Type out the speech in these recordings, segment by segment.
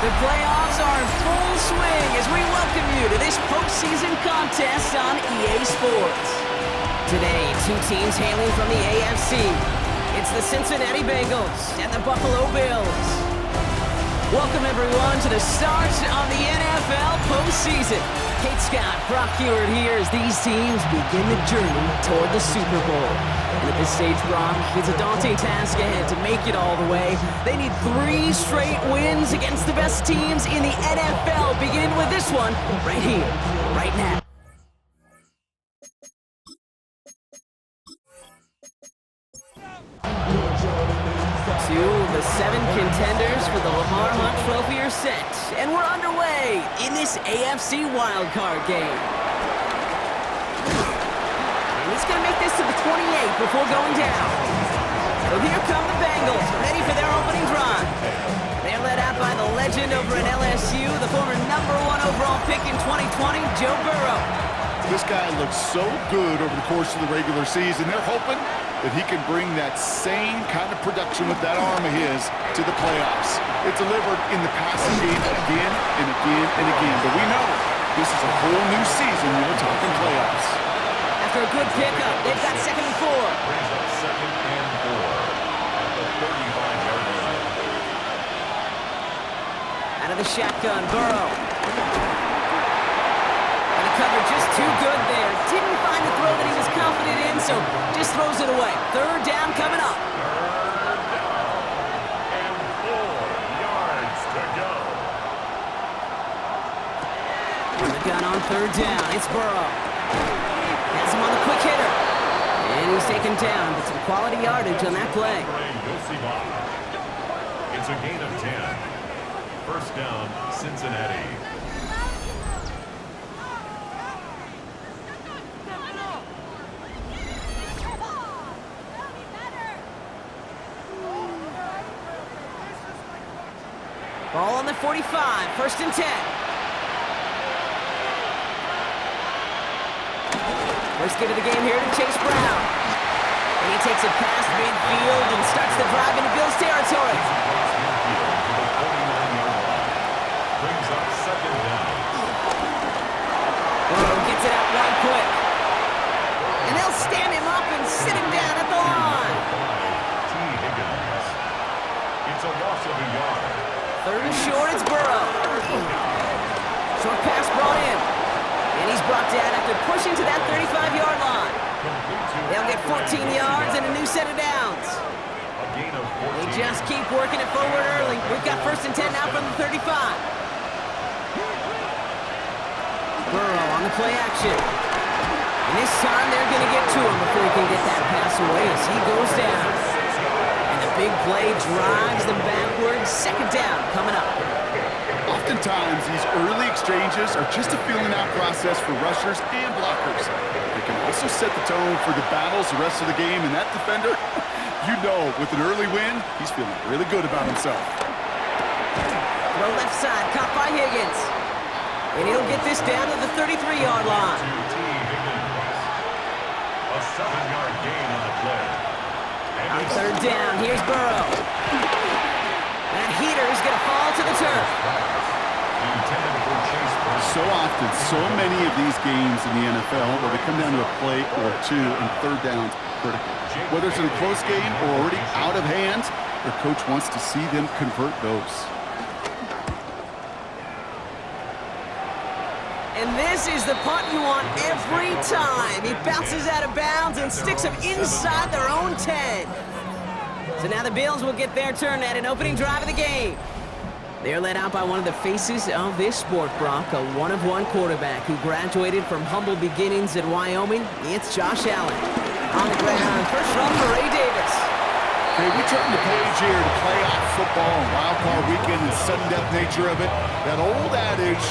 The playoffs are in full swing as we welcome you to this postseason contest on EA Sports. Today, two teams hailing from the AFC. It's the Cincinnati Bengals and the Buffalo Bills. Welcome, everyone, to the start of the NFL postseason. Kate Scott, Brock Heward here as these teams begin the journey toward the Super Bowl. And at this stage, Brock, it's a daunting task ahead to make it all the way. They need 3 straight wins against the best teams in the NFL, beginning with this one right here, right now. Two of the 7 contenders for the Lamar Hunt Trophy are set, and we're underway in this AFC wildcard game. And he's going to make this to the 28 before going down. So here come the Bengals, ready for their opening drive. They're led out by the legend over at LSU, the former #1 overall pick in 2020, Joe Burrow. This guy looks so good over the course of the regular season. They're hoping that he can bring that same kind of production with that arm of his to the playoffs. It's delivered in the passing game again and again and again. But we know this is a whole new season when we're talking playoffs. After a good pickup, they've got 2nd and 4. Brings up 2nd and 4 at the 35-yard line. Out of the shotgun, Burrow. And the cover just too good there. Didn't find the throw that he was confident in, so just throws it away. 3rd down coming up. 3rd down and 4 yards to go. The gun on 3rd down. It's Burrow. Has him on the quick hitter. And he's taken down, but some quality yardage on that play. It's a gain of 10. 1st down, Cincinnati. Ball on the 45, 1st and 10. First get of the game here to Chase Brown. And he takes it past midfield and starts the drive into Bills territory. Brings up 2nd down. Burrow gets it out wide quick. And they'll stand him up and sit him down at the line. T. Higgins. It's a loss of a yard. 3rd and short, it's Burrow. Short pass brought in. And he's brought down after pushing to that 35-yard line. They'll get 14 yards and a new set of downs. A gain of 14. They just keep working it forward early. We've got 1st and 10 now from the 35. Burrow on the play action. And this time they're going to get to him before he can get that pass away as he goes down. And the big play drives them backwards. 2nd down coming up. Oftentimes, these early exchanges are just a feeling-out process for rushers and blockers. They can also set the tone for the battles the rest of the game, and that defender, you know, with an early win, he's feeling really good about himself. Throw left side, caught by Higgins. And he'll get this down to the 33-yard line. T. Higgins. A 7-yard gain on the play. On 3rd down, here's Burrow. That heater is going to fall to the turf. So often, so many of these games in the NFL where they come down to a play or 2 and 3rd downs critical. Whether it's in a close game or already out of hand, their coach wants to see them convert those. And this is the punt you want every time. He bounces out of bounds and sticks them inside their own 10. So now the Bills will get their turn at an opening drive of the game. They're led out by one of the faces of this sport, Brock, a one-of-one quarterback who graduated from humble beginnings at Wyoming. It's Josh Allen. On the ground, first run for Ray Davis. Okay, we turn the page here to playoff football and wildcard weekend and sudden death nature of it. That old adage,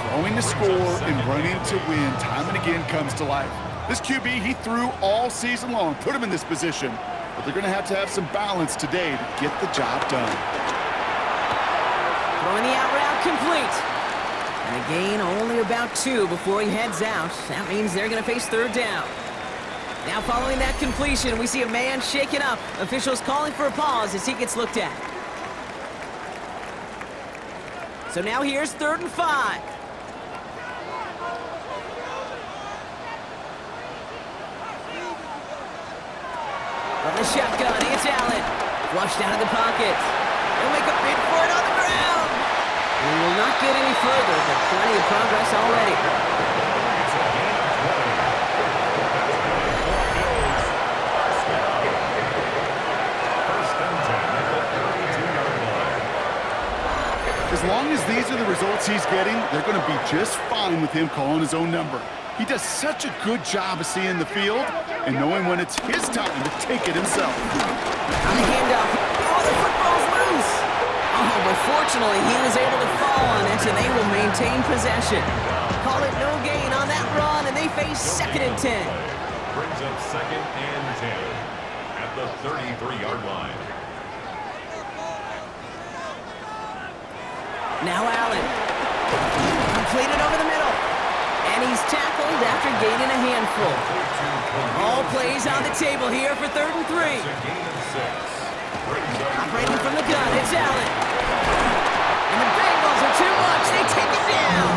throwing to score and running to win, time and again comes to life. This QB, he threw all season long, put him in this position, but they're going to have some balance today to get the job done. Throwing the out route complete. And a gain only about 2 before he heads out. That means they're going to face 3rd down. Now following that completion, we see a man shaken up. Officials calling for a pause as he gets looked at. So now here's 3rd and 5. From the shotgun, it's Allen. Flushed out of the pocket. He'll make a bid for it on the ground. We will not get any further, but plenty of progress already. As long as these are the results he's getting, they're going to be just fine with him calling his own number. He does such a good job of seeing the field and knowing when it's his time to take it himself. On the handoff. Oh, the football's loose. Oh, but fortunately, he was able to fall on it, and they will maintain possession. Call it no gain on that run, and they face 2nd and 10. Brings up 2nd and 10 at the 33-yard line. Now Allen. Completed over the middle. And he's tackled after gaining a handful. All plays on the table here for 3rd and 3. Operating from the gun, it's Allen. And the Bengals are too much. They take it down.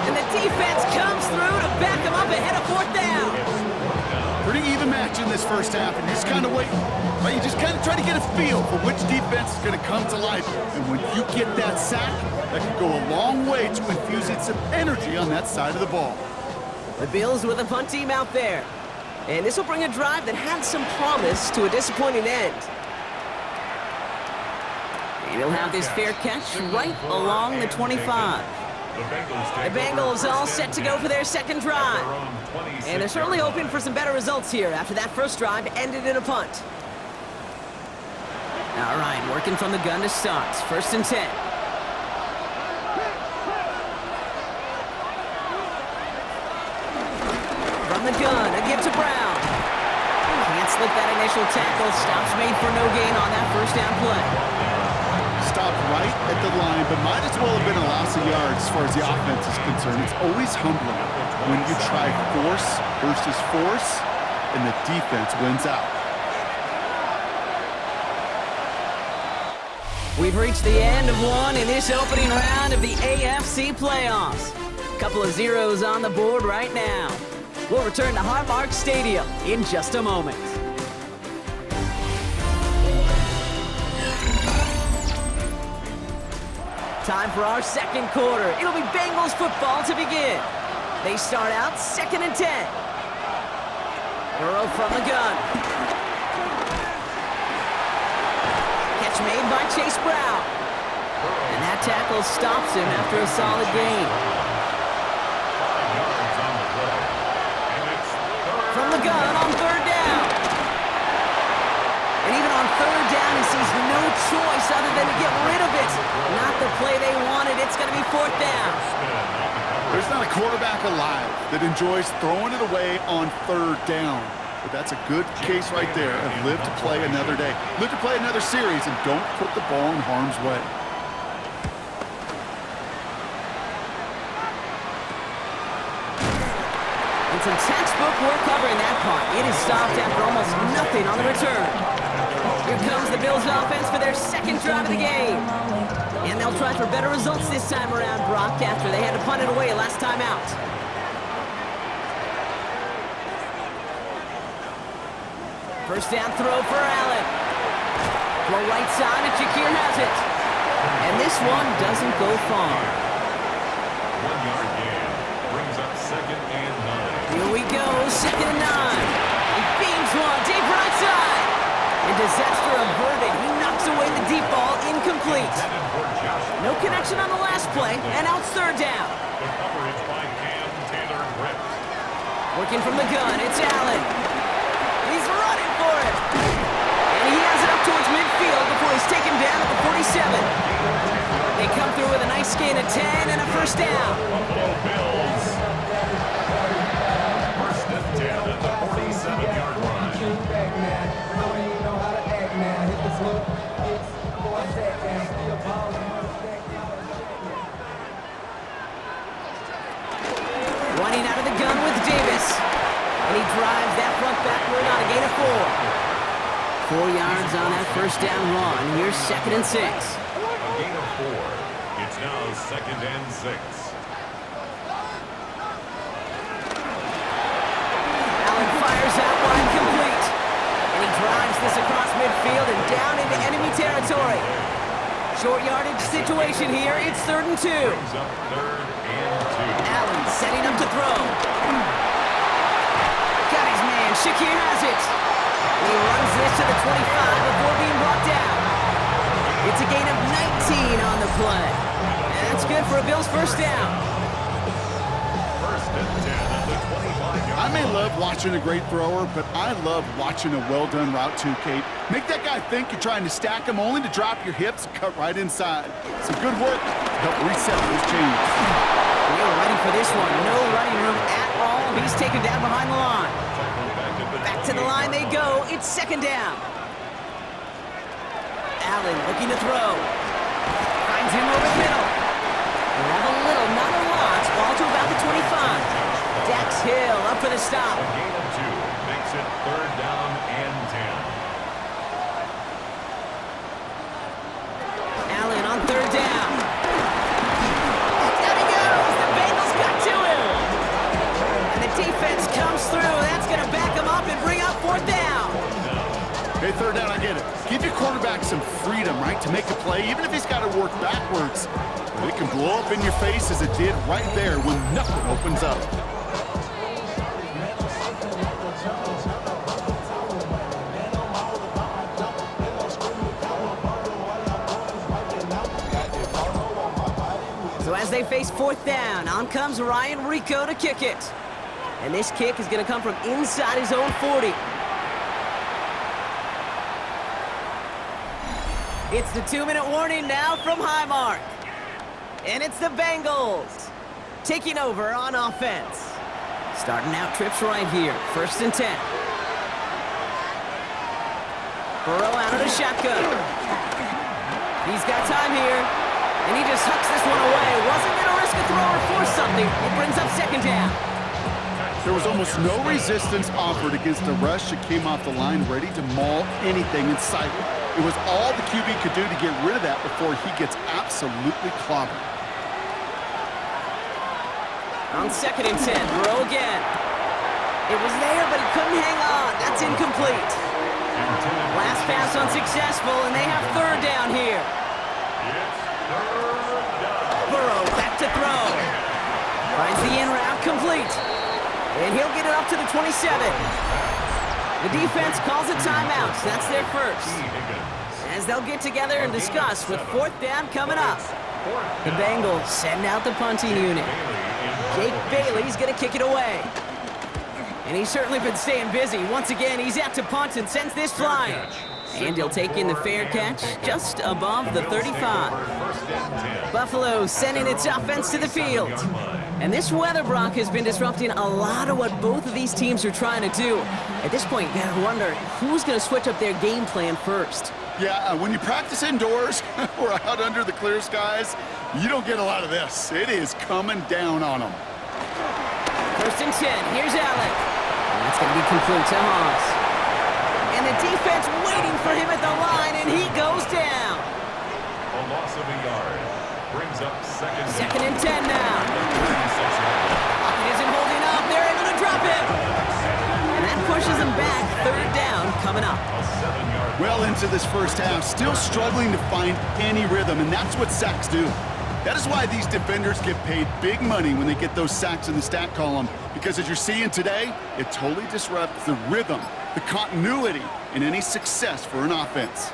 And the defense comes through to back them up ahead of 4th down. Pretty even match in this first half, and you just kind of wait. Right? You just kind of try to get a feel for which defense is going to come to life. And when you get that sack, that can go a long way to infusing some energy on that side of the ball. The Bills with a punt team out there. And this will bring a drive that had some promise to a disappointing end. He'll have this fair catch right along the 25. The Bengals all set to go for their 2nd drive. And they're certainly hoping for some better results here after that first drive ended in a punt. All right, working from the gun to start. 1st and 10. From the gun, a give to Brown. Can't slip that initial tackle. Stops made for no gain on that 1st down play. Stopped right at the line, but might as well have been a loss of yards as far as the offense is concerned. It's always humbling when you try force versus force, and the defense wins out. We've reached the end of one in this opening round of the AFC playoffs. Couple of zeros on the board right now. We'll return to Highmark Stadium in just a moment. Time for our 2nd quarter. It'll be Bengals football to begin. They start out 2nd and 10. Burrow from the gun. Catch made by Chase Brown. And that tackle stops him after a solid gain. From the gun on 3rd down. And even on 3rd down, he sees no choice other than to get rid of it. Not the play they wanted. It's going to be 4th down. There's not a quarterback alive that enjoys throwing it away on 3rd down. But that's a good case right there of live to play another day. Live to play another series and don't put the ball in harm's way. And some textbook work covering that punt. It is stopped after almost nothing on the return. Here comes the Bills offense for their 2nd drive of the game. And they'll try for better results this time around, Brock, after they had to punt it away last time out. First down throw for Allen. Throw right side, and Shakir has it. And this one doesn't go far. 1-yard gain brings up 2nd and 9. Here we go, 2nd and 9. He beams one, deep right side. And disaster averted. He knocks away the deep ball, incomplete. No connection on the last play, and now it's 3rd down. The coverage by Cam Taylor-Britt. Working from the gun, it's Allen. He's running for it. And he has it up towards midfield before he's taken down at the 47. They come through with a nice gain of 10 and a 1st down. Buffalo Bills. 1st and 10 at the 47-yard line. Running out of the gun with Davis. And he drives that front backward on a gain of 4. 4 yards on that 1st down run. Here's 2nd and 6. A gain of 4. It's Now 2nd and 6. Allen fires out wide complete. And he drives this across midfield and down into enemy territory. Short yardage situation here. It's 3rd and 2. Brings up 3rd and 2. Allen setting up to throw. Got his man. Shakir has it. And he runs this to the 25 before being brought down. It's a gain of 19 on the play. And that's good for a Bills first down. 1st and 10 at the 25-yard. I may love watching a great thrower, but I love watching a well-done route too, Kate. Make that guy think you're trying to stack him only to drop your hips and cut right inside. Some good work to help reset those chains. We're ready for this one. No running room at all. He's taken down behind the line. Back to the line they go. It's 2nd down. Allen looking to throw. Finds him over the middle. We'll have a little, not a lot. Ball to about the 25. Dax Hill up for the stop. A gain of 2 makes it 3rd down and 10. Allen on 3rd down. Down he goes. The Bengals got to him. And the defense comes through. That's going to back him up and bring up 4th down. Hey, 3rd down, I get it. Give your quarterback some freedom, right, to make a play, even if he's got to work backwards. But it can blow up in your face as it did right there when nothing opens up. So as they face 4th down, on comes Ryan Rico to kick it. And this kick is going to come from inside his own 40. It's the 2-minute warning now from Highmark. And it's the Bengals taking over on offense. Starting out trips right here. 1st and 10. Burrow out of the shotgun. He's got time here. And he just hucks this one away. Wasn't going to risk a throw or force something. It brings up 2nd down. There was almost no resistance offered against a rush that came off the line ready to maul anything in sight. It was all the QB could do to get rid of that before he gets absolutely clobbered. On 2nd and 10, Burrow again. It was there, but he couldn't hang on. That's incomplete. Last pass unsuccessful, and they have 3rd down here. Burrow back to throw. Finds the in route complete. And he'll get it up to the 27. The defense calls a timeout. So that's their first. As they'll get together and discuss with 4th down coming up. The Bengals send out the punting unit. Jake Bailey's going to kick it away. And he's certainly been staying busy. Once again, he's out to punt and sends this flying. And he'll take in the fair catch just above the 35. Buffalo sending its offense to the field. And this weather, Brock, has been disrupting a lot of what both of these teams are trying to do. At this point, you gotta wonder who's going to switch up their game plan first. Yeah, when you practice indoors or out under the clear skies, you don't get a lot of this. It is coming down on them. 1st and 10. Here's Allen. And that's going to be complete to Haas. And the defense waiting for him at the line, and he goes down. A loss of a yard. Brings up 2nd and 10 now. Pocket isn't holding up. They're able to drop it. And that pushes them back. 3rd down coming up. Well into this first half, still struggling to find any rhythm, and that's what sacks do. That is why these defenders get paid big money when they get those sacks in the stat column, because as you're seeing today, it totally disrupts the rhythm, the continuity, and any success for an offense.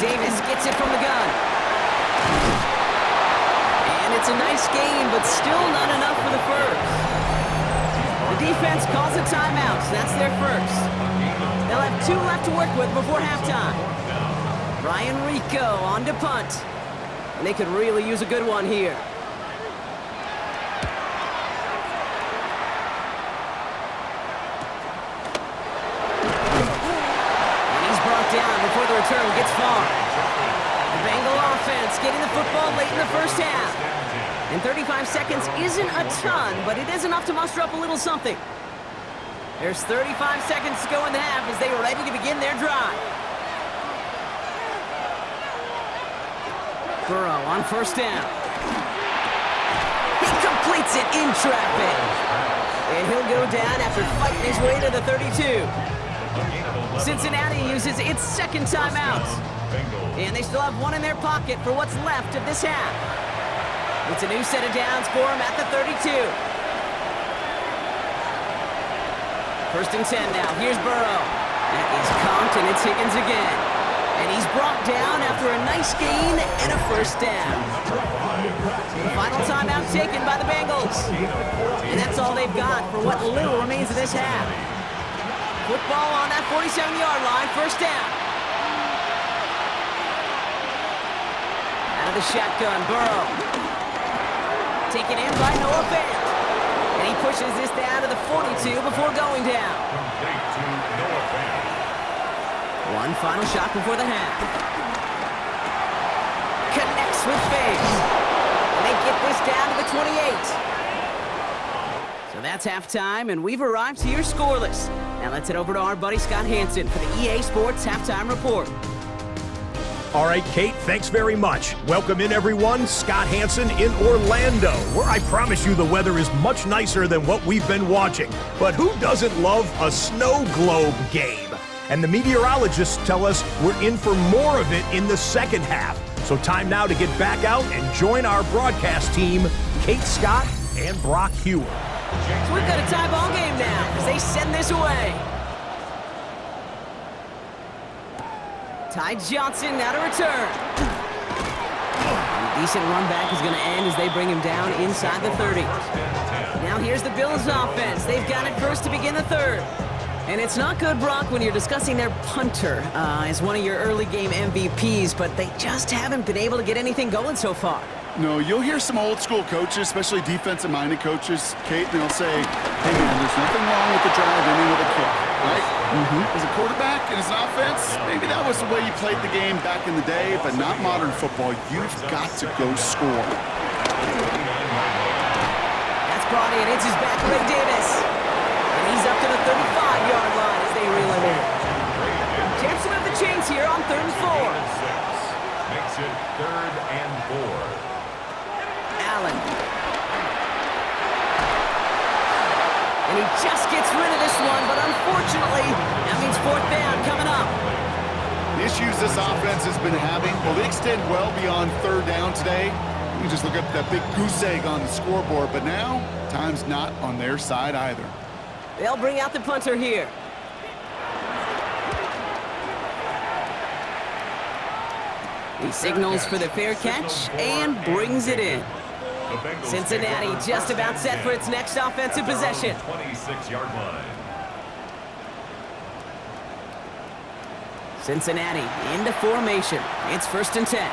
Davis gets it from the gun. And it's a nice gain, but still not enough for the first. The defense calls a timeout, so that's their first. They'll have 2 left to work with before halftime. Ryan Rico on to punt. And they could really use a good one here. And he's brought down before the return gets far. The Bengal offense getting the football late in the first half. And 35 seconds isn't a ton, but it is enough to muster up a little something. There's 35 seconds to go in the half as they are ready to begin their drive. Burrow on first down. He completes it in traffic. And he'll go down after fighting his way to the 32. Cincinnati uses its second timeout. And they still have one in their pocket for what's left of this half. It's a new set of downs for him at the 32. First and 10 now. Here's Burrow. That is conked, and it's Higgins again. And he's brought down after a nice gain and a first down. The final timeout taken by the Bengals. And that's all they've got for what little remains of this half. Football on that 47-yard line, first down. Out of the shotgun, Burrow. Taken in by Noah Fant. And he pushes this down to the 42 before going down. Complete to Noah Fant. One final shot before the half. Connects with Fant. And they get this down to the 28. So that's halftime, and we've arrived to your scoreless. Now let's head over to our buddy Scott Hansen for the EA Sports Halftime Report. All right, Kate, thanks very much. Welcome in, everyone. Scott Hansen in Orlando, where I promise you the weather is much nicer than what we've been watching. But who doesn't love a snow globe game? And the meteorologists tell us we're in for more of it in the second half. So time now to get back out and join our broadcast team, Kate Scott and Brock Hewer. So we've got a tie ball game now as they send this away. Ty Johnson now to return. And a decent run back is going to end as they bring him down inside the 30. Now here's the Bills offense. They've got it first to begin the third. And it's not good, Brock, when you're discussing their punter as one of your early game MVPs, but they just haven't been able to get anything going so far. No, you'll hear some old school coaches, especially defensive-minded coaches, Kate, and they'll say, hey, man, there's nothing wrong with the drive ending with a kick, right? As a quarterback and as an offense, maybe that was the way you played the game back in the day, but not modern football. You've got to go score. That's brought in. It's his back, Ray Davis. And he's up to the 35-yard line as they reel him in. Jets have the chains here on 3rd and 4. Makes it 3rd and 4. Allen. And he just gets rid of this one, but unfortunately, that means 4th down coming up. The issues this offense has been having, well, they extend well beyond 3rd down today. You can just look up that big goose egg on the scoreboard, but now, time's not on their side either. They'll bring out the punter here. He signals for the fair catch and brings it in. Cincinnati just about set for its next offensive possession. 26-yard line. Cincinnati into formation. It's 1st and 10.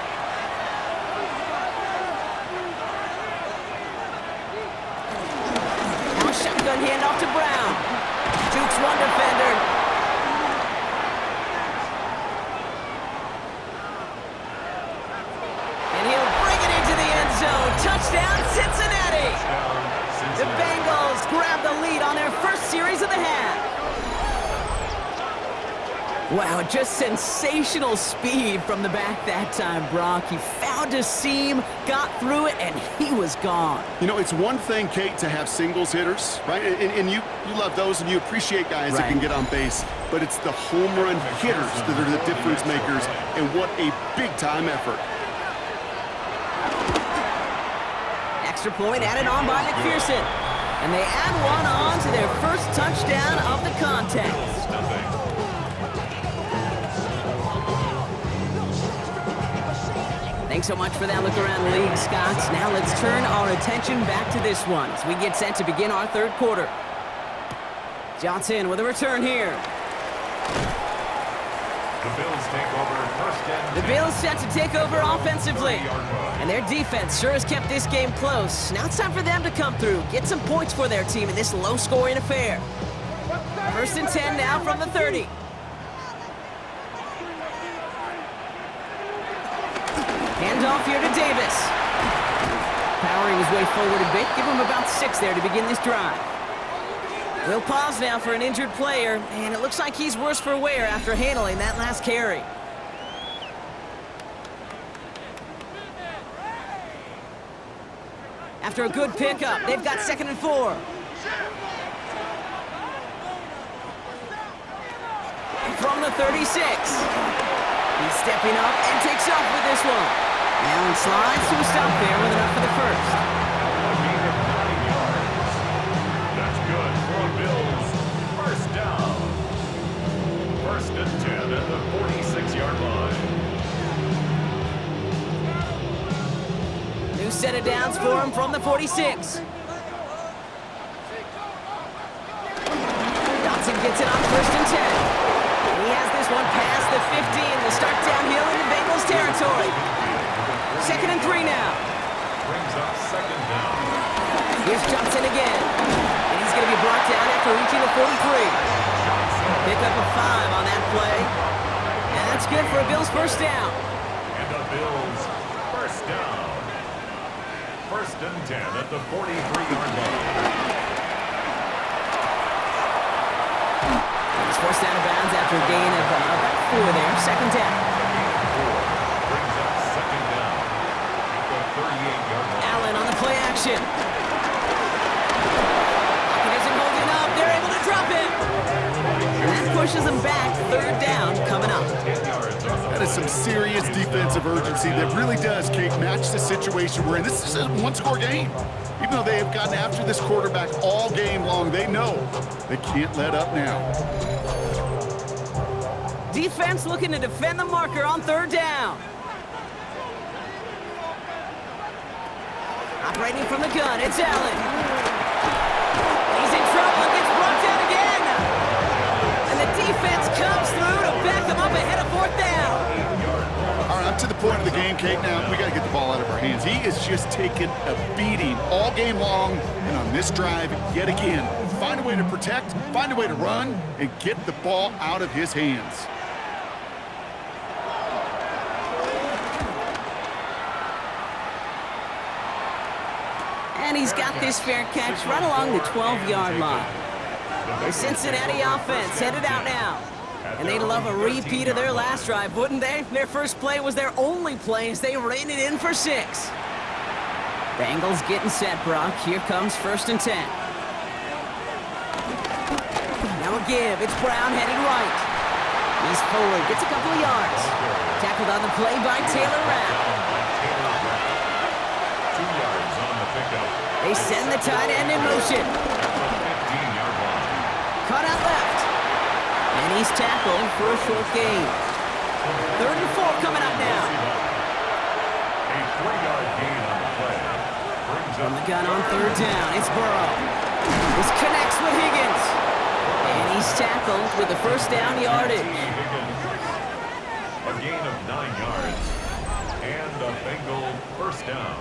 Now shotgun handoff to Brown. Jukes one defender. Touchdown, Cincinnati! The Bengals grab the lead on their first series of the half. Wow, just sensational speed from the back that time, Brock. He found a seam, got through it, and he was gone. You know, it's one thing, Kate, to have singles hitters, right? And you love those, and you appreciate guys that can get on base. But it's the home run hitters that are the difference makers, and what a big-time effort. Extra point added on by McPherson. And they add one on to their first touchdown of the contest. Thanks so much for that look around the league, Scott. Now let's turn our attention back to this one as we get set to begin our 3rd quarter. Johnson with a return here. The Bills take over 1st and 10. The Bills set to take over offensively. And their defense sure has kept this game close. Now it's time for them to come through, get some points for their team in this low-scoring affair. 1st and 10 now from the 30. Handoff here to Davis. Powering his way forward a bit, give him about 6 there to begin this drive. We'll pause now for an injured player, and it looks like he's worse for wear after handling that last carry. After a good pickup, they've got 2nd and 4. From the 36. He's stepping up and takes off with this one. Allen slides to a stop there with enough for the first. A gain of 9 yards. That's good for a Bills first down. 1st and 10 at the 46-yard line. New set of downs for him from the 46. Dotson gets it on 1st and 10. He has this one past the 15 to start downhill into Bengals territory. 2nd and 3 now. Brings up 2nd down. Here's Johnson again. And he's going to be brought down after reaching the 43. Pick up a 5 on that play. And that's good for a Bills first down. And the Bills first down. 1st and 10 at the 43-yard line. He's forced out of bounds after a gain of about 4 there. 2nd down. Brings up 2nd down at the 38-yard line. Allen on the play action. Pocket isn't holding up. They're able to drop it. And that pushes them back. 3rd down coming up. 10 yards on the That is some serious defensive urgency that really does, Kate, match the situation we're in. This is a one-score game. Even though they have gotten after this quarterback all game long, they know they can't let up now. Defense looking to defend the marker on 3rd down. Operating from the gun, it's Allen. He's in trouble and gets brought down again. And the defense comes through to back them up ahead of 4th down. All right, up to the point of the game, Kate, now we got to get the ball out of our hands. He is just taking a beating all game long, and on this drive, yet again, find a way to protect, find a way to run, and get the ball out of his hands. And he's got this fair catch right along the 12-yard line. The Cincinnati offense headed out now. And they'd love a repeat of their last drive, wouldn't they? Their first play was their only play as they reined it in for 6. Bengals getting set, Brock. Here comes 1st and 10. Now a give. It's Brown heading right. He's forward. Gets a couple of yards. Tackled on the play by Taylor Rapp. 2 yards on the pickup. They send the tight end in motion. 15-yard line. Cut out left. And he's tackled for a short gain. 3rd and 4 coming up now. A 3-yard gain on the play. Brings From up the gun on 3rd down, it's Burrow. This connects with Higgins. And he's tackled with the first down yardage. a gain of 9 yards. And a Bengal first down.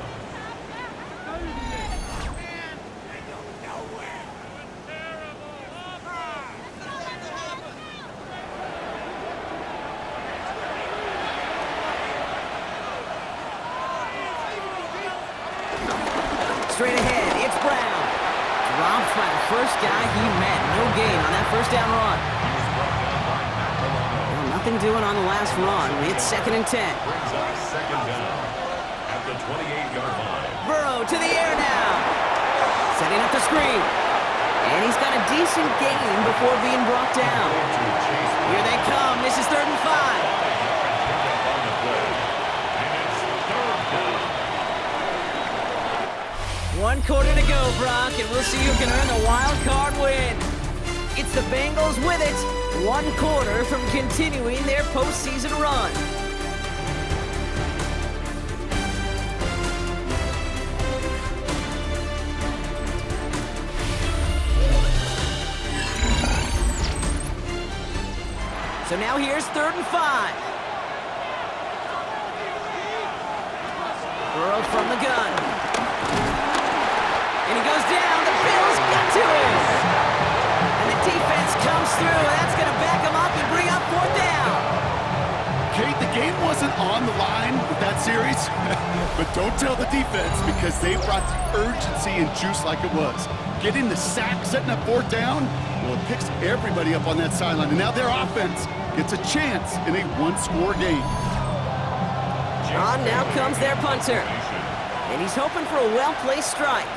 Straight ahead, it's Brown. Dropped by the first guy he met. No gain on that first down run. Well, nothing doing on the last run. It's 2nd and 10. Brings up 2nd down at the 28-yard line. Burrow to the air now. Setting up the screen. And he's got a decent gain before being brought down. Here they come. This is 3rd and 5. One quarter to go, Brock, and we'll see who can earn the wild card win. It's the Bengals with it, 1 quarter from continuing their postseason run. So now here's 3rd and 5. Burrow from the gun. And he goes down. The Bills got to him. And the defense comes through. That's going to back him up and bring up 4th down. Kate, the game wasn't on the line with that series, but don't tell the defense because they brought the urgency and juice like it was. Getting the sack, setting up 4th down, well, it picks everybody up on that sideline. And now their offense gets a chance in a 1-score game. On now comes their punter. And he's hoping for a well-placed strike.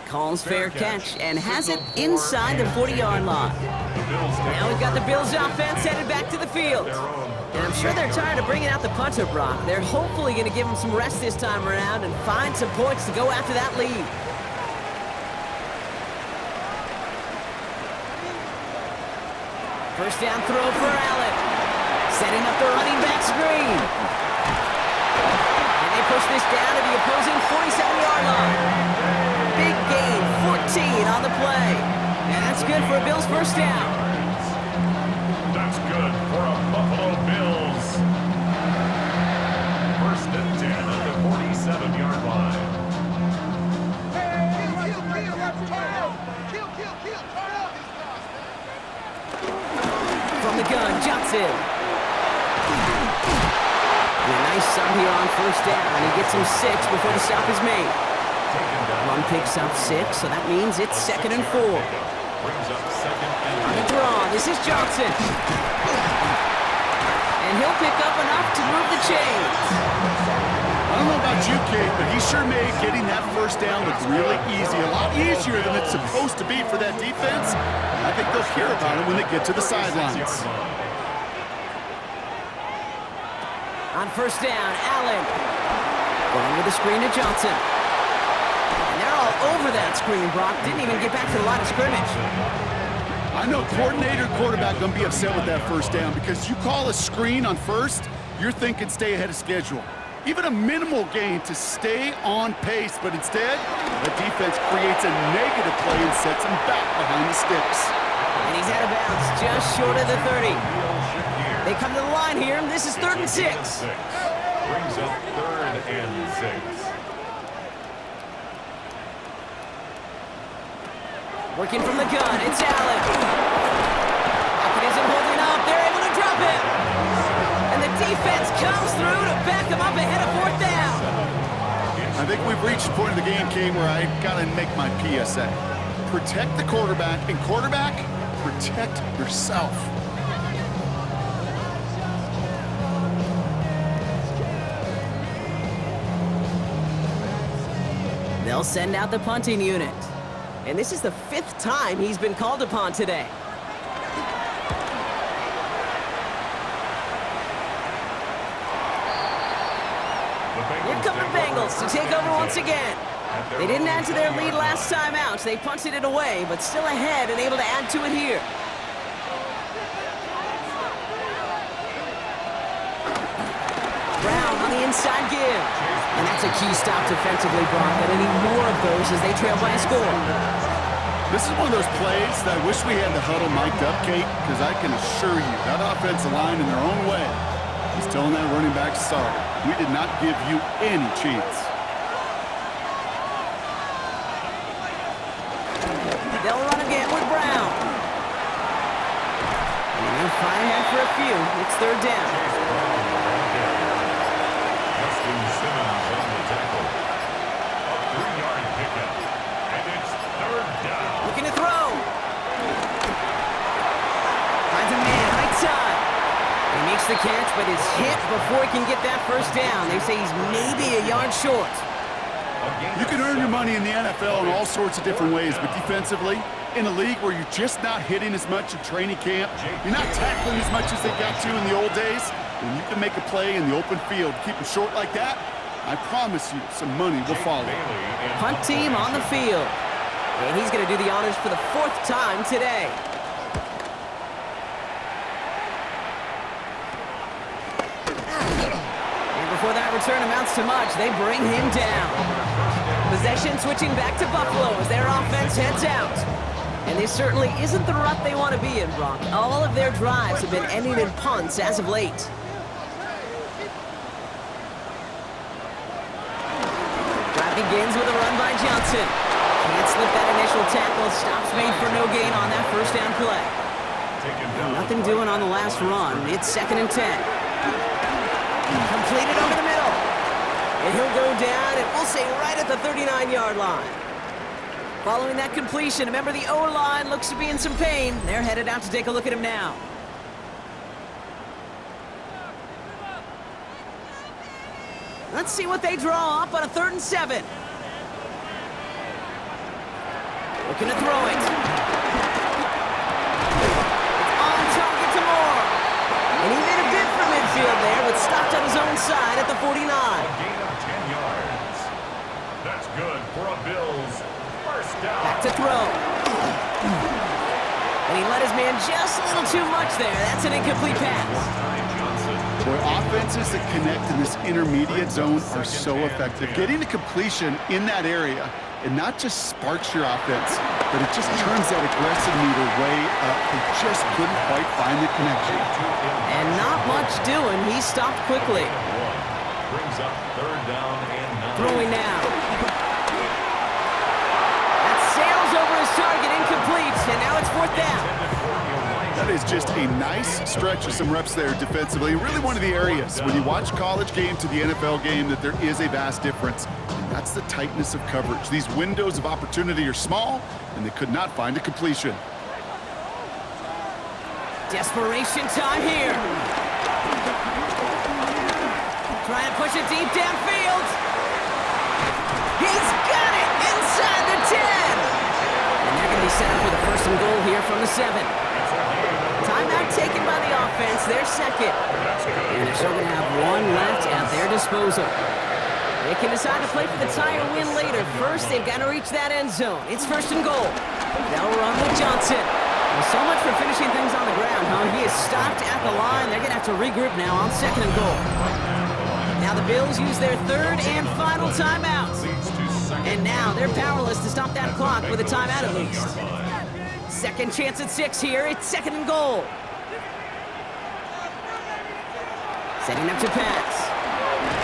Calls fair catch and has it inside the 40-yard line. Now we've got the Bills offense headed back to the field. And I'm sure they're tired of bringing out the punter, Brock. They're hopefully going to give him some rest this time around and find some points to go after that lead. First down throw for Allen. Setting up the running back screen. And they push this down to the opposing 47-yard line. Big gain, 14 on the play. And that's good for a Bills first down. That's good for a Buffalo Bills. First and 10 at the 47-yard line. From the gun, Johnson. And a nice sub here on first down. He gets him 6 before the stop is made. Run picks up 6, so that means it's 2nd and 4. On the draw, this is Johnson. And he'll pick up enough to move the chains. I don't know about you, Kate, but he sure made getting that first down look really easy. A lot easier than it's supposed to be for that defense. I think they'll hear about it when they get to the sidelines. On first down, Allen. Going with the screen to Johnson. And they're all over that screen, Brock. Didn't even get back to the line of scrimmage. I know coordinator and quarterback going to be upset with that first down because you call a screen on first, you're thinking stay ahead of schedule. Even a minimal gain to stay on pace, but instead, the defense creates a negative play and sets him back behind the sticks. And he's out of bounds, just short of the 30. They come to the line here, and this is 3rd and 6. Brings up 3rd and 6. Working from the gun, it's Allen. Pocket isn't holding up, they're able to drop him. And the defense comes through to back him up ahead of 4th down. I think we've reached the point of the game, Kate, where I gotta make my PSA. Protect the quarterback, and quarterback, protect yourself. They'll send out the punting unit. And this is the 5th time he's been called upon today. Here come the Bengals to take over once again. They didn't add to their lead last time out. They punted it away, but still ahead and able to add to it here. Brown on the inside give. And that's a key stop defensively, Brock. They need more of those as they trail by a score. This is one of those plays that I wish we had the huddle mic'd up, Kate, because I can assure you that offensive line in their own way is telling that running back, sorry, we did not give you any chance. They'll run again with Brown. And they'll fire ahead for a few. It's 3rd down. Simmons on the tackle. A 3-yard pickup. And it's 3rd down. Looking to throw. Finds a man right side. He makes the catch, but is hit before he can get that first down. They say he's maybe a yard short. You can earn your money in the NFL in all sorts of different ways, but defensively, in a league where you're just not hitting as much in training camp, you're not tackling as much as they got to in the old days, when you can make a play in the open field, keep it short like that, I promise you some money will follow. Punt team on the field. And he's going to do the honors for the 4th time today. And before that return amounts to much, they bring him down. Possession switching back to Buffalo as their offense heads out. And this certainly isn't the rut they want to be in, Brock. All of their drives have been ending in punts as of late. Drive begins with a run by Johnson. Can't slip that initial tackle. Stops made for no gain on that first down play. Nothing doing on the last run. It's 2nd and 10. Completed over the middle. And he'll go down, and we'll say right at the 39-yard line. Following that completion, remember the O-line looks to be in some pain. They're headed out to take a look at him now. Let's see what they draw up on a 3rd and 7. Looking to throw it. On target to Moore. And he made a bid for midfield there, but stopped on his own side at the 49. A gain of 10 yards. That's good for a Bills first down. Back to throw. And he let his man just a little too much there. That's an incomplete pass. Boy, offenses that connect in this intermediate zone are so effective. Getting a completion in that area, it not just sparks your offense, but it just turns that aggressive meter way up. They just couldn't quite find the connection. And not much doing. He stopped quickly. Brings up 3rd down and 9. Throwing now. That sails over his target, incomplete, and now it's 4th down. That is just a nice stretch of some reps there defensively. Really one of the areas when you watch college game to the NFL game that there is a vast difference. And that's the tightness of coverage. These windows of opportunity are small, and they could not find a completion. Desperation time here. Trying to push it deep downfield. He's got it inside the 10. And they're going to be set up with a 1st and goal here from the 7. Timeout taken by the offense, their 2nd. And they're still going to have 1 left at their disposal. They can decide to play for the tie or win later. First, they've got to reach that end zone. It's 1st and goal. They'll run with Johnson. Well, so much for finishing things on the ground, huh? He is stopped at the line. They're going to have to regroup now on 2nd and goal. Now the Bills use their 3rd and final timeout. And now they're powerless to stop that clock with a timeout at least. 2nd chance at 6 here. It's 2nd and goal. Setting up to pass.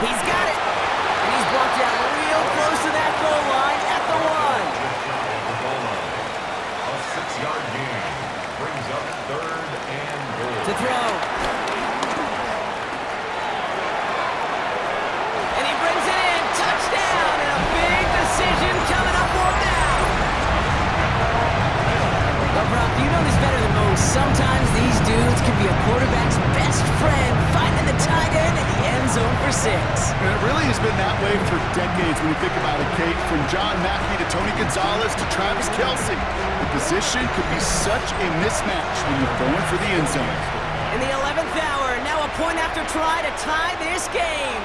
He's got it. And he's brought down real close to that goal line at the 1. A 6-yard gain. Brings up 3rd and goal. To throw. And he brings it in. Touchdown. And a big decision coming up 4th down. Well, Brock, you know this better than most. Sometimes these dudes can be a quarterback's best friend, finding the tight end in the end zone for 6. And it really has been that way for decades when you think about it, Kate. From John Mackey to Tony Gonzalez to Travis Kelce, the position could be such a mismatch when you're going for the end zone. In the 11th hour, now a point after try to tie this game.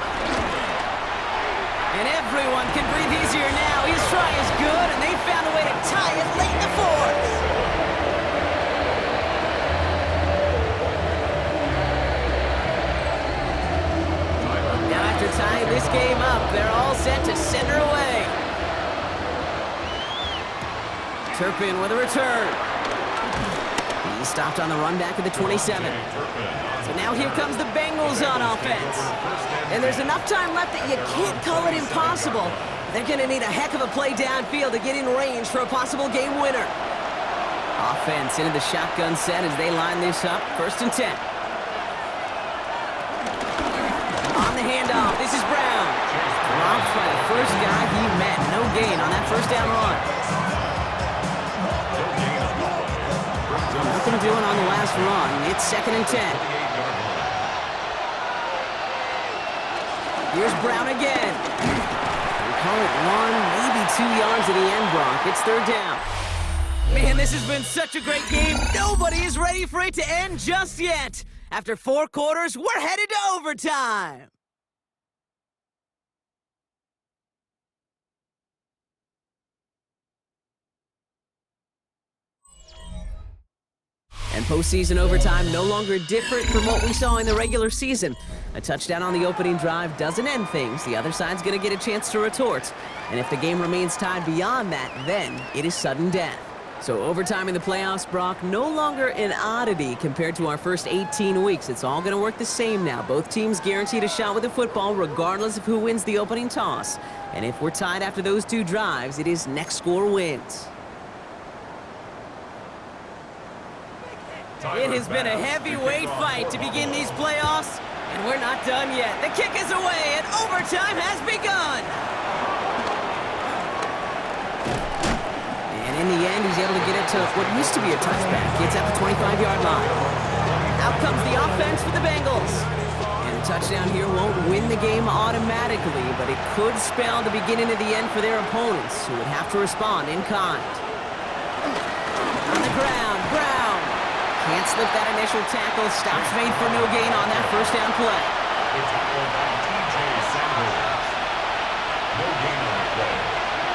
And everyone can breathe easier now. His try is good, and they found a way to tie it late in the 4th. To tie this game up, they're all set to send her away. Turpin with a return. He stopped on the run back at the 27. So now here comes the Bengals on offense. And there's enough time left that you can't call it impossible. They're going to need a heck of a play downfield to get in range for a possible game winner. Offense into the shotgun set as they line this up. 1st and 10. Handoff. This is Brown. Dropped by the first guy he met. No gain on that 1st down run. Nothing doing on the last run. It's 2nd and 10. Here's Brown again. We call it 1, maybe 2 yards at the end, Brock. It's 3rd down. Man, this has been such a great game. Nobody is ready for it to end just yet. After 4 quarters, we're headed to overtime. And postseason overtime no longer different from what we saw in the regular season. A touchdown on the opening drive doesn't end things. The other side's going to get a chance to retort. And if the game remains tied beyond that, then it is sudden death. So overtime in the playoffs, Brock, no longer an oddity compared to our first 18 weeks. It's all going to work the same now. Both teams guaranteed a shot with the football regardless of who wins the opening toss. And if we're tied after those 2 drives, it is next score wins. It has been a heavyweight fight to begin these playoffs, and we're not done yet. The kick is away, and overtime has begun. And in the end, he's able to get it to what used to be a touchback. It's at the 25-yard line. Out comes the offense for the Bengals. And touchdown here won't win the game automatically, but it could spell the beginning of the end for their opponents, who would have to respond in kind. On the ground, Brown. Can't slip that initial tackle. Stops made for no gain on that first down play. The tackle by T.J. Sanders. No gain on the play.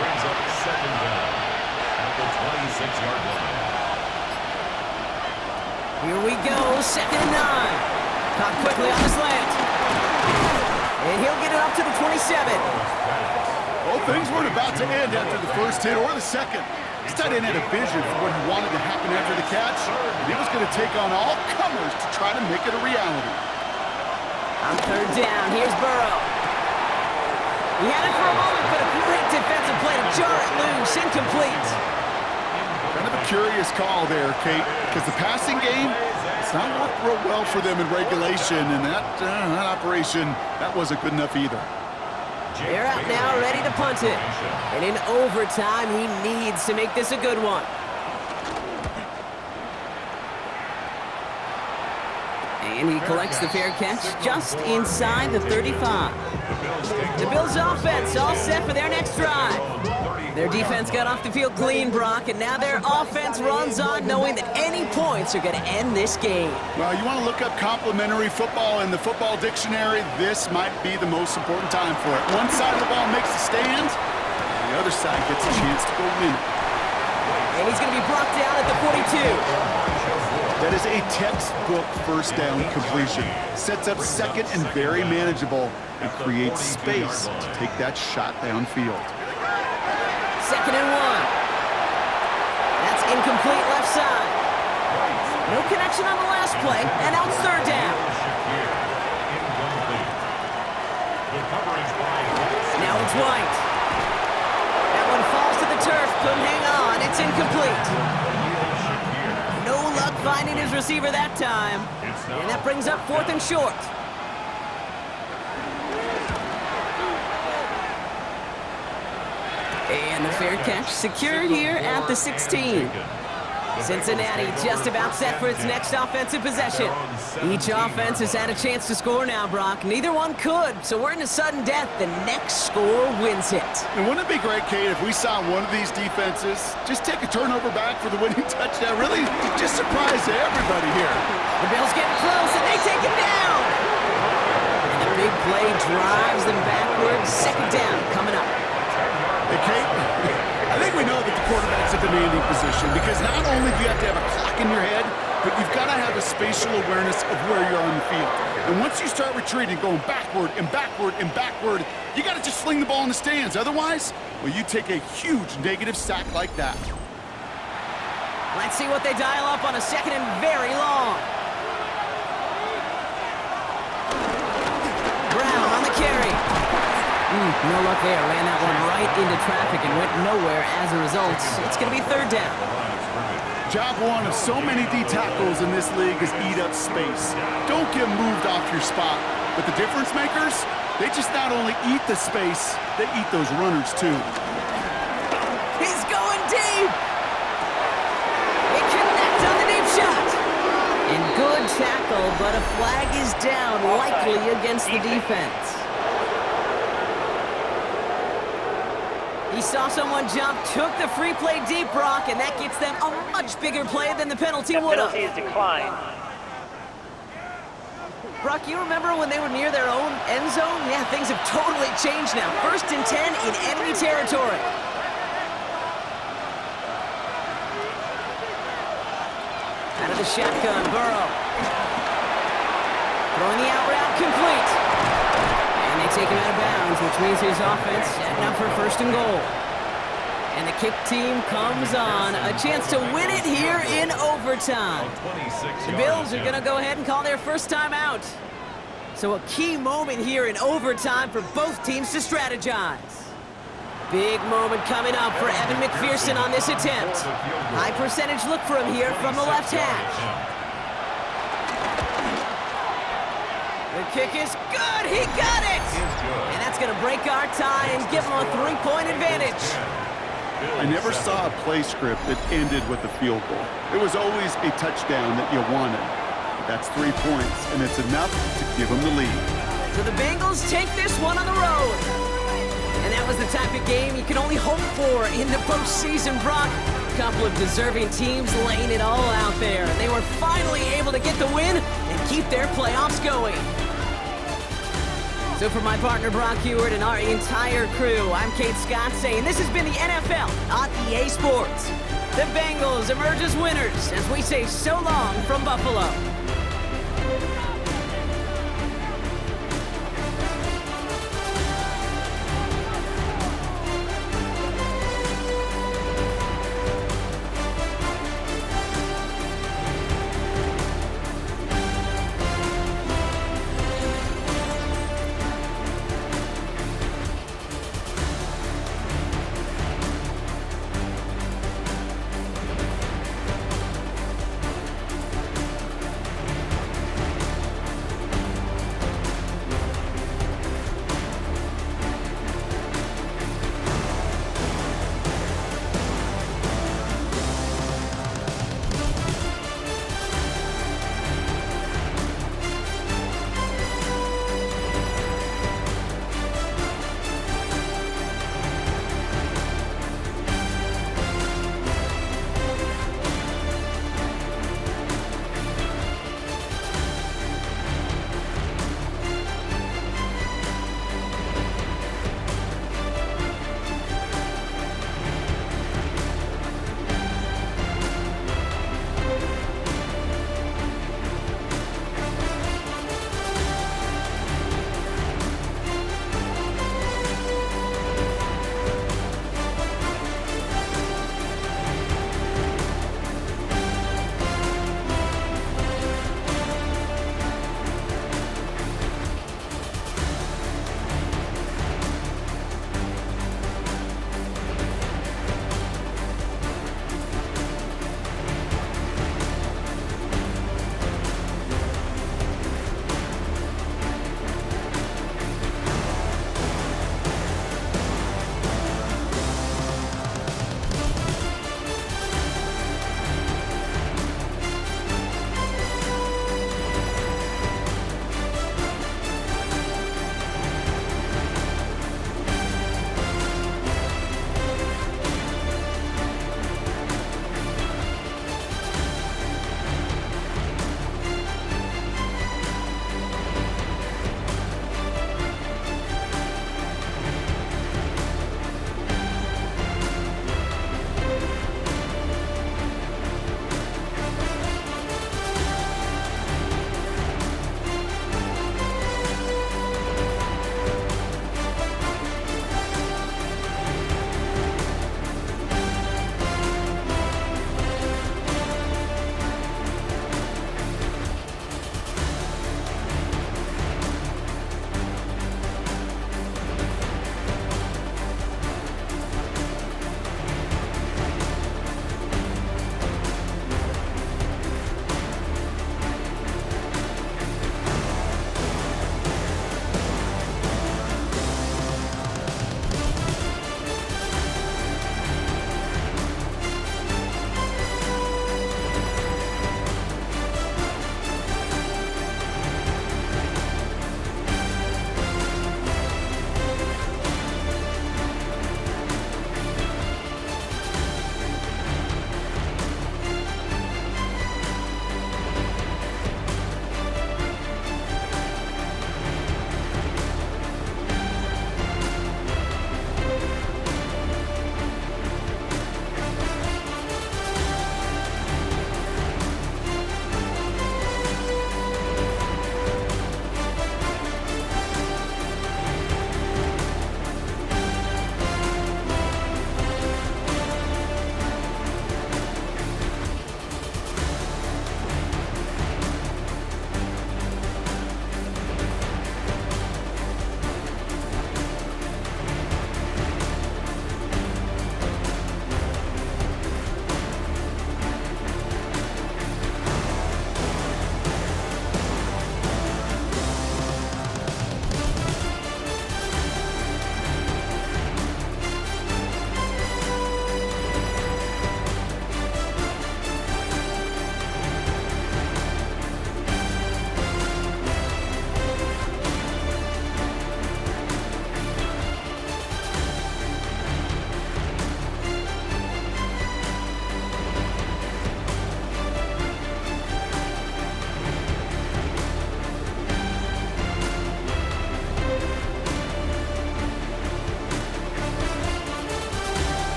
Brings up second down at the 26-yard line. Here we go, 2nd and 9. Caught quickly on the slant. And he'll get it up to the 27. Well, things weren't about to end after the first hit or the second. This tight end had a vision for what he wanted to happen after the catch, and he was going to take on all comers to try to make it a reality. On 3rd down, here's Burrow. He had it for a moment, but a great defensive play to jar it loose. Incomplete. Kind of a curious call there, Kate, because the passing game, it's not worked real well for them in regulation, and that operation, that wasn't good enough either. They're out now, ready to punt it. And in overtime, he needs to make this a good one. And he collects the fair catch just inside the 35. The Bills' offense all set for their next drive. Their defense got off the field clean, Brock, and now their offense runs on knowing that any points are going to end this game. Well, you want to look up complimentary football in the football dictionary, this might be the most important time for it. One side of the ball makes a stand, and the other side gets a chance to go win. And he's going to be brought down at the 42. That is a textbook first down completion. Sets up second and very manageable and creates space to take that shot downfield. 2nd and 1. That's incomplete left side. No connection on the last play, and now it's 3rd down. Now it's White. That one falls to the turf, couldn't hang on. It's incomplete. No luck finding his receiver that time. And that brings up 4th and short. And the fair catch secured here at the 16. Cincinnati just about set for its next offensive possession. Each offense has had a chance to score now, Brock. Neither one could, so we're in a sudden death. The next score wins it. And wouldn't it be great, Kate, if we saw one of these defenses just take a turnover back for the winning touchdown? Really just surprise everybody here. The Bills get close, and they take him down. And the big play drives them backwards. 2nd down coming up. Hey, Kate, I think we know that the quarterback's a demanding position because not only do you have to have a clock in your head, but you've got to have a spatial awareness of where you're on the field. And once you start retreating, going backward and backward and backward, you got to just fling the ball in the stands. Otherwise, well, you take a huge negative sack like that. Let's see what they dial up on a 2nd and very long. Brown on the carry. No luck there. Ran that one right into traffic and went nowhere as a result. It's going to be 3rd down. Job one of so many D tackles in this league is eat up space. Don't get moved off your spot. But the difference makers, they just not only eat the space, they eat those runners too. He's going deep. They connect on the deep shot. And good tackle, but a flag is down, likely against the defense. He saw someone jump, took the free play deep, Brock, and that gets them a much bigger play than the penalty would have. Penalty is declined. Brock, you remember when they were near their own end zone? Yeah, things have totally changed now. 1st and 10 in enemy territory. Out of the shotgun, Burrow. Throwing the out route complete. And they take him out of bounds, which means his offense setting up for 1st and goal. And the kick team comes on. A chance to win it here in overtime. The Bills are going to go ahead and call their first time out. So a key moment here in overtime for both teams to strategize. Big moment coming up for Evan McPherson on this attempt. High percentage look for him here from the left hash. The kick is good. He got it. And that's going to break our tie and give him a 3-point advantage. I never saw a play script that ended with a field goal. It was always a touchdown that you wanted. That's 3 points, and it's enough to give them the lead. So the Bengals take this one on the road. And that was the type of game you can only hope for in the postseason, Brock. A couple of deserving teams laying it all out there. And they were finally able to get the win and keep their playoffs going. So for my partner Brock Heward and our entire crew, I'm Kate Scott saying this has been the NFL on EA Sports. The Bengals emerge as winners as we say so long from Buffalo.